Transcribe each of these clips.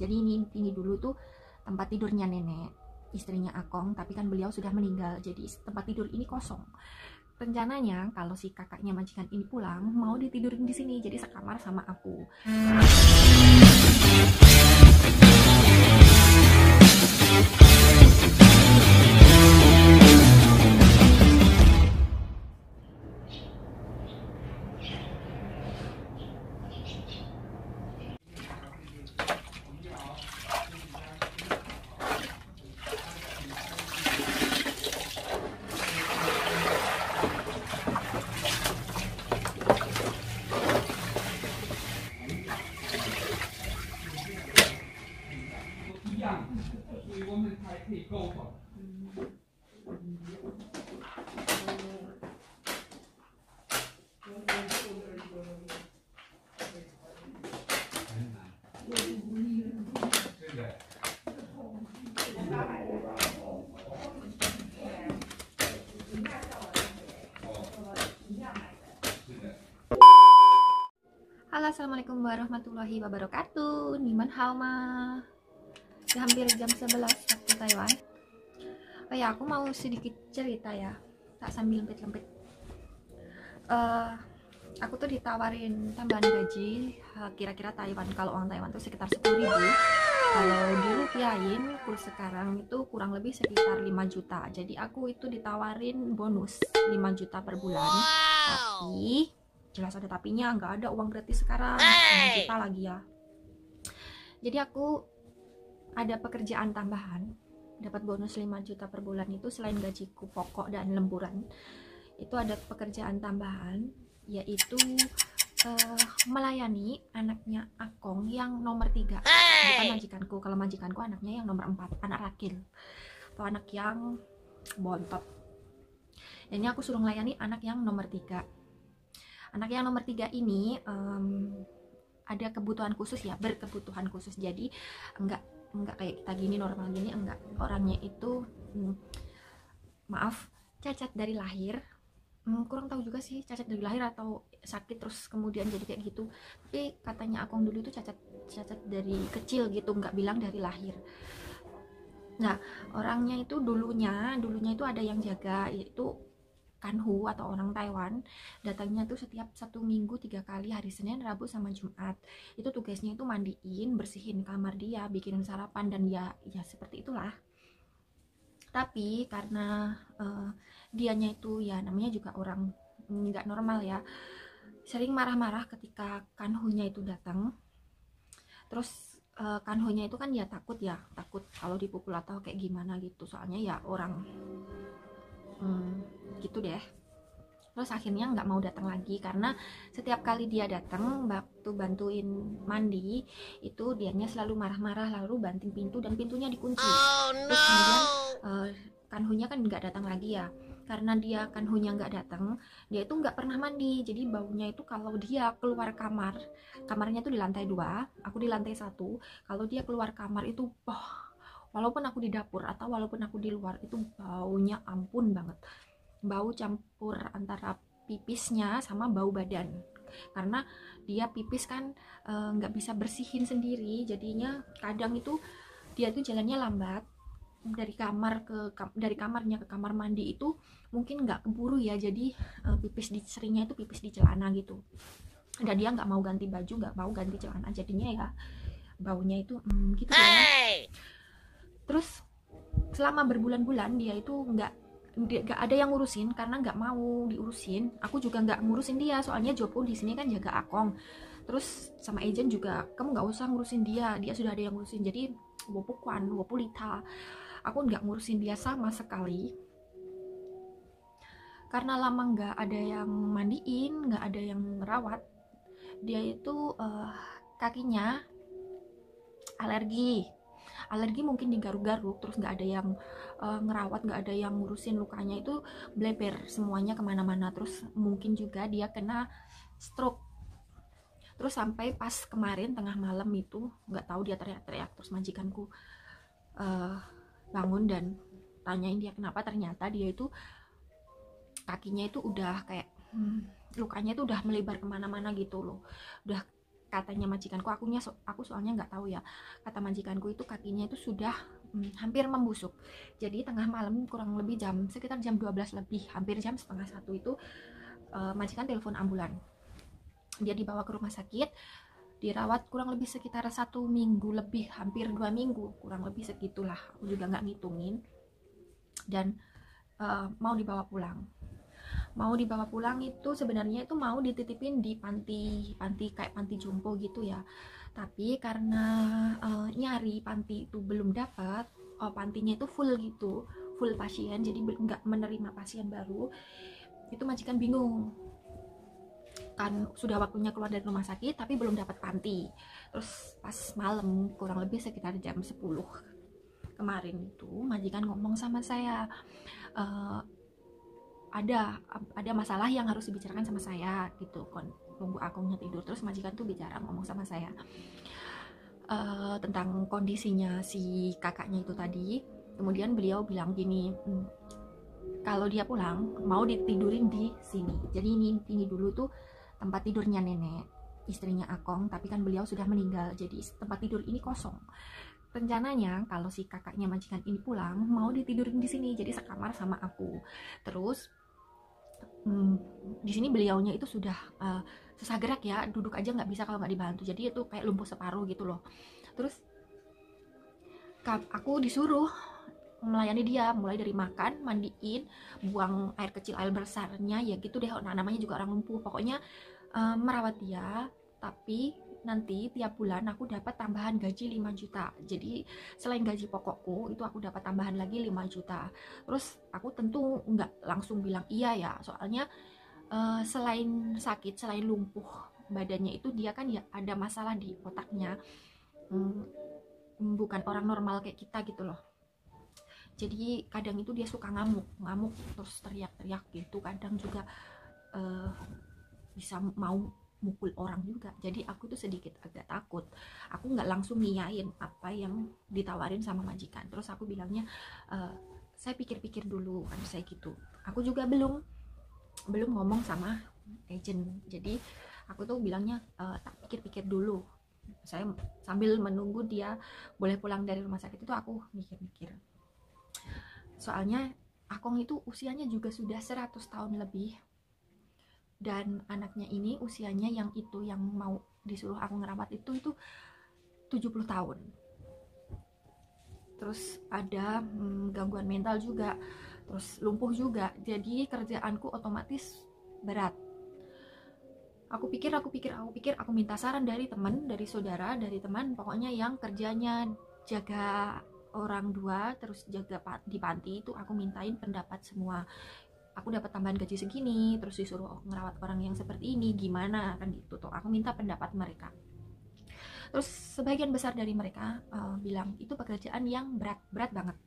Jadi ini dulu tuh tempat tidurnya nenek, istrinya Akong, tapi kan beliau sudah meninggal, jadi tempat tidur ini kosong. Rencananya kalau si kakaknya majikan ini pulang mau ditidurin di sini, jadi sekamar sama aku. Halo, assalamualaikum warahmatullahi wabarakatuh. Niman hao ma. Udah hampir jam 11 waktu Taiwan. Oh ya, aku mau sedikit cerita ya, tak sambil lempit-lempit. Aku tuh ditawarin tambahan gaji, kira-kira Taiwan, kalau uang Taiwan tuh sekitar 10.000. Kalau dirupiahin kurs sekarang itu kurang lebih sekitar 5 juta. Jadi aku itu ditawarin bonus 5 juta per bulan. Tapi jelas ada tapinya, nggak ada uang gratis sekarang, 5 juta lagi ya. Jadi aku ada pekerjaan tambahan, dapat bonus 5 juta per bulan itu selain gajiku pokok dan lemburan. Itu ada pekerjaan tambahan, yaitu melayani anaknya Akong yang nomor 3. Bukan majikanku, kalau majikanku anaknya yang nomor 4, anak lakil atau anak yang bontot. Ini aku suruh melayani anak yang nomor 3. Anak yang nomor 3 ini ada kebutuhan khusus ya, berkebutuhan khusus. Jadi enggak kayak kita gini normal gini, enggak. Orangnya itu maaf, cacat dari lahir. Kurang tahu juga sih cacat dari lahir atau sakit terus kemudian jadi kayak gitu. Tapi katanya Akong dulu itu cacat dari kecil gitu, nggak bilang dari lahir. Nah, orangnya itu dulunya itu ada yang jaga, yaitu Kanhu atau orang Taiwan. Datangnya tuh setiap 1 minggu 3 kali, hari Senin, Rabu, sama Jumat. Itu tugasnya itu mandiin, bersihin kamar dia, bikinin sarapan, dan ya seperti itulah. Tapi karena dianya itu ya namanya juga orang nggak normal ya, sering marah-marah ketika Kanhunya itu datang. Terus Kanhunya itu kan ya takut kalau dipukul atau kayak gimana gitu, soalnya ya orang gitu deh. Terus akhirnya nggak mau datang lagi, karena setiap kali dia datang waktu bantuin mandi itu dianya selalu marah-marah, lalu banting pintu dan pintunya dikunci. Terus kemudian Kanhunya kan nggak datang lagi ya, karena dia Kanhunya nggak datang, dia itu nggak pernah mandi. Jadi baunya itu kalau dia keluar kamarnya tuh di lantai 2, aku di lantai 1. Kalau dia keluar kamar itu walaupun aku di dapur atau walaupun aku di luar, itu baunya ampun banget. Bau campur antara pipisnya sama bau badan, karena dia pipis kan nggak bisa bersihin sendiri, jadinya kadang itu dia tuh jalannya lambat dari kamarnya ke kamar mandi itu mungkin nggak keburu ya, jadi seringnya itu pipis di celana gitu, dan dia nggak mau ganti baju, nggak mau ganti celana, jadinya ya baunya itu gitu ya. Terus selama berbulan-bulan dia itu nggak ada yang ngurusin, karena nggak mau diurusin. Aku juga nggak ngurusin dia, soalnya Jopo di sini kan jaga Akong. Terus sama agent juga, kamu nggak usah ngurusin dia sudah ada yang ngurusin. Jadi Wopu Kwan, Wopu Lita, aku nggak ngurusin dia sama sekali, karena lama nggak ada yang mandiin, nggak ada yang merawat. Dia itu kakinya alergi mungkin digaruk-garuk, terus nggak ada yang ngerawat, nggak ada yang ngurusin, lukanya itu bleber semuanya kemana-mana. Terus mungkin juga dia kena stroke. Terus sampai pas kemarin tengah malam itu nggak tahu dia teriak-teriak, terus majikanku bangun dan tanyain dia kenapa. Ternyata dia itu kakinya itu udah kayak lukanya itu udah melebar kemana-mana gitu loh, udah katanya majikanku, aku soalnya nggak tahu ya, kata majikanku itu kakinya itu sudah hampir membusuk. Jadi tengah malam kurang lebih sekitar jam 12 lebih, hampir jam setengah 1 itu majikan telepon ambulan. Dia dibawa ke rumah sakit, dirawat kurang lebih sekitar 1 minggu lebih, hampir 2 minggu, kurang lebih segitulah, aku juga nggak ngitungin. Dan mau dibawa pulang itu sebenarnya itu mau dititipin di panti kayak panti jompo gitu ya, tapi karena nyari panti itu belum dapat, pantinya itu full gitu, full pasien, jadi nggak menerima pasien baru. Itu majikan bingung kan, sudah waktunya keluar dari rumah sakit tapi belum dapat panti. Terus pas malam kurang lebih sekitar jam 10 kemarin itu majikan ngomong sama saya, ada masalah yang harus dibicarakan sama saya gitu kan, nunggu akunya tidur. Terus majikan tuh bicara, ngomong sama saya tentang kondisinya si kakaknya itu tadi. Kemudian beliau bilang gini, kalau dia pulang mau ditidurin di sini. Jadi ini dulu tuh tempat tidurnya nenek, istrinya Akong, tapi kan beliau sudah meninggal, jadi tempat tidur ini kosong. Rencananya kalau si kakaknya majikan ini pulang mau ditidurin di sini, jadi sekamar sama aku. Terus di sini beliaunya itu sudah susah gerak ya, duduk aja nggak bisa kalau nggak dibantu, jadi itu kayak lumpuh separuh gitu loh. Terus aku disuruh melayani dia, mulai dari makan, mandiin, buang air kecil air besarnya ya gitu deh. Nah, namanya juga orang lumpuh, pokoknya merawat dia. Tapi nanti tiap bulan aku dapat tambahan gaji 5 juta. Jadi selain gaji pokokku itu aku dapat tambahan lagi 5 juta. Terus aku tentu nggak langsung bilang iya ya, soalnya selain sakit, selain lumpuh badannya itu, dia kan ya ada masalah di otaknya, bukan orang normal kayak kita gitu loh. Jadi kadang itu dia suka ngamuk terus teriak-teriak gitu, kadang juga bisa mau mukul orang juga. Jadi aku tuh sedikit agak takut, aku nggak langsung ngiyain apa yang ditawarin sama majikan. Terus aku bilangnya saya pikir-pikir dulu kan, saya gitu. Aku juga belum ngomong sama agent, jadi aku tuh bilangnya tak pikir-pikir dulu. Saya sambil menunggu dia boleh pulang dari rumah sakit itu aku mikir-mikir. Soalnya Akong itu usianya juga sudah 100 tahun lebih, dan anaknya ini usianya yang mau disuruh aku ngerawat itu 70 tahun. Terus ada gangguan mental juga, terus lumpuh juga, jadi kerjaanku otomatis berat. Aku pikir, aku minta saran dari teman, dari saudara, dari teman, pokoknya yang kerjanya jaga orang dua terus jaga di panti itu, aku mintain pendapat semua. Aku dapat tambahan gaji segini, terus disuruh ngerawat orang yang seperti ini, gimana kan gitu tuh. Aku minta pendapat mereka. Terus sebagian besar dari mereka bilang itu pekerjaan yang berat banget.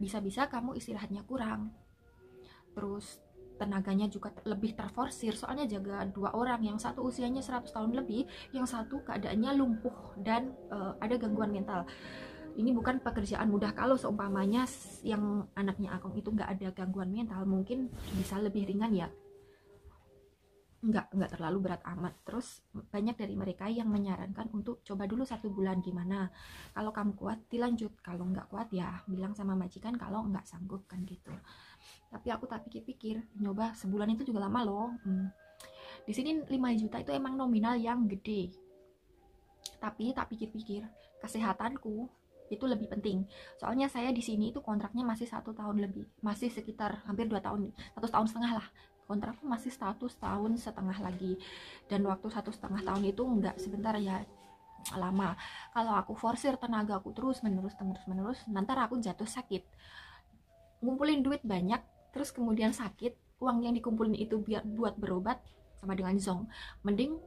Bisa-bisa kamu istirahatnya kurang. Terus tenaganya juga lebih terforsir, soalnya jaga 2 orang, yang satu usianya 100 tahun lebih, yang satu keadaannya lumpuh dan ada gangguan mental. Ini bukan pekerjaan mudah. Kalau seumpamanya yang anaknya Akong itu nggak ada gangguan mental, mungkin bisa lebih ringan ya, nggak terlalu berat amat. Terus banyak dari mereka yang menyarankan untuk coba dulu 1 bulan, gimana kalau kamu kuat dilanjut, kalau nggak kuat ya bilang sama majikan kalau nggak sanggup kan gitu. Tapi aku tak pikir-pikir, nyoba sebulan itu juga lama loh. Di sini 5 juta itu emang nominal yang gede, tapi tak pikir-pikir kesehatanku itu lebih penting. Soalnya saya di sini itu kontraknya masih 1 tahun lebih, masih sekitar hampir 2 tahun, 1,5 tahun lah. Kontrakku masih 1,5 tahun lagi, dan waktu 1,5 tahun itu nggak sebentar ya, lama. Kalau aku forsir tenaga aku terus menerus, nanti aku jatuh sakit, ngumpulin duit banyak terus kemudian sakit, uang yang dikumpulin itu buat berobat sama dengan zong. Mending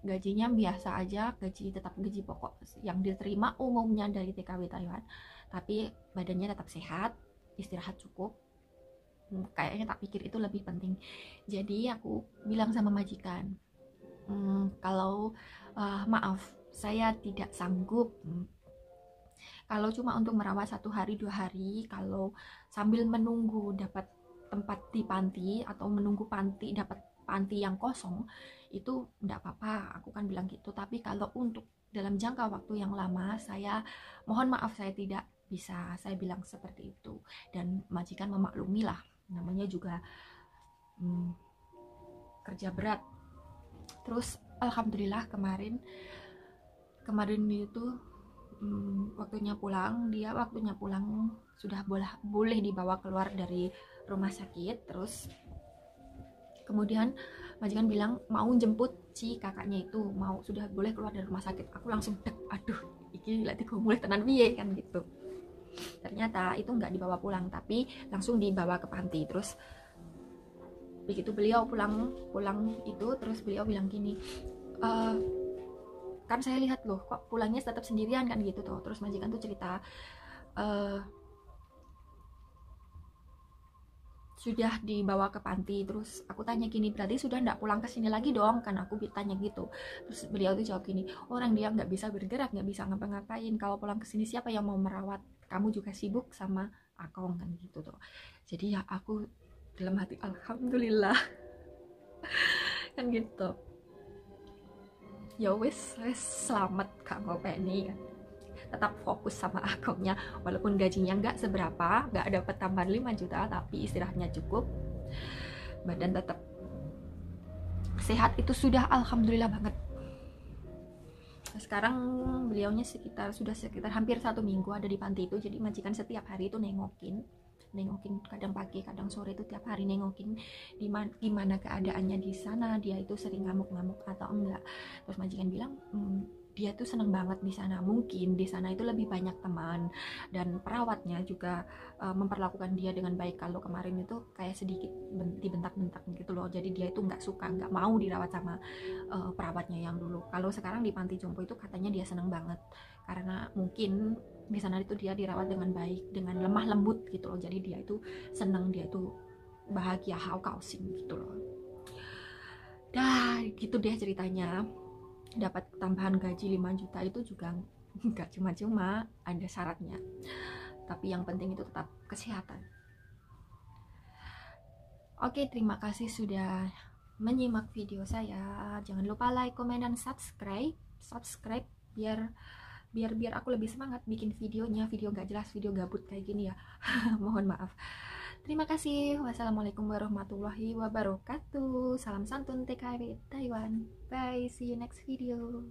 gajinya biasa aja, tetap gaji pokok yang diterima umumnya dari TKW Taiwan, tapi badannya tetap sehat, istirahat cukup. Kayaknya tak pikir itu lebih penting. Jadi aku bilang sama majikan, kalau maaf saya tidak sanggup. Kalau cuma untuk merawat 1 hari 2 hari, kalau sambil menunggu dapat tempat di panti atau menunggu panti dapat panti yang kosong itu enggak apa-apa, aku kan bilang gitu. Tapi kalau untuk dalam jangka waktu yang lama, saya mohon maaf saya tidak bisa, saya bilang seperti itu. Dan majikan memaklumi lah, namanya juga kerja berat. Terus alhamdulillah kemarin itu waktunya pulang sudah boleh dibawa keluar dari rumah sakit. Terus kemudian majikan bilang mau jemput si kakaknya itu, sudah boleh keluar dari rumah sakit. Aku langsung dek, aduh iki lek digomul tenan piye kan gitu. Ternyata itu nggak dibawa pulang, tapi langsung dibawa ke panti. Terus begitu beliau pulang itu, terus beliau bilang gini, kan saya lihat loh kok pulangnya tetap sendirian kan gitu tuh. Terus majikan tuh cerita, sudah dibawa ke panti. Terus aku tanya gini, berarti sudah nggak pulang ke sini lagi dong, kan aku tanya gitu. Terus beliau tuh jawab gini, orang dia nggak bisa bergerak, nggak bisa ngapa-ngapain, kalau pulang ke sini siapa yang mau merawat, kamu juga sibuk sama Akong kan gitu tuh. Jadi ya aku dalam hati alhamdulillah kan gitu, ya wis selamat Kak Ngopeni kan. Tetap fokus sama Akongnya, walaupun gajinya nggak seberapa, nggak dapat tambahan 5 juta, tapi istirahatnya cukup, badan tetap sehat, itu sudah alhamdulillah banget. Sekarang beliaunya sudah sekitar hampir 1 minggu ada di panti itu. Jadi majikan setiap hari itu nengokin, kadang pagi kadang sore, itu tiap hari nengokin gimana keadaannya di sana, dia itu sering ngamuk-ngamuk atau enggak. Terus majikan bilang dia tuh seneng banget di sana, mungkin di sana itu lebih banyak teman, dan perawatnya juga memperlakukan dia dengan baik. Kalau kemarin itu kayak sedikit dibentak-bentak gitu loh, jadi dia itu nggak mau dirawat sama perawatnya yang dulu. Kalau sekarang di panti jompo itu katanya dia seneng banget, karena mungkin di sana itu dia dirawat dengan baik, dengan lemah lembut gitu loh. Jadi dia itu seneng, dia itu bahagia, hau kausing gitu loh. Dah gitu deh ceritanya. Dapat tambahan gaji 5 juta itu juga nggak cuma-cuma, ada syaratnya. Tapi yang penting itu tetap kesehatan. Oke, terima kasih sudah menyimak video saya. Jangan lupa like, komen, dan subscribe biar aku lebih semangat bikin videonya, video nggak jelas, video gabut kayak gini ya. Mohon maaf. Terima kasih. Wassalamualaikum warahmatullahi wabarakatuh. Salam santun TKW Taiwan. Bye, see you next video.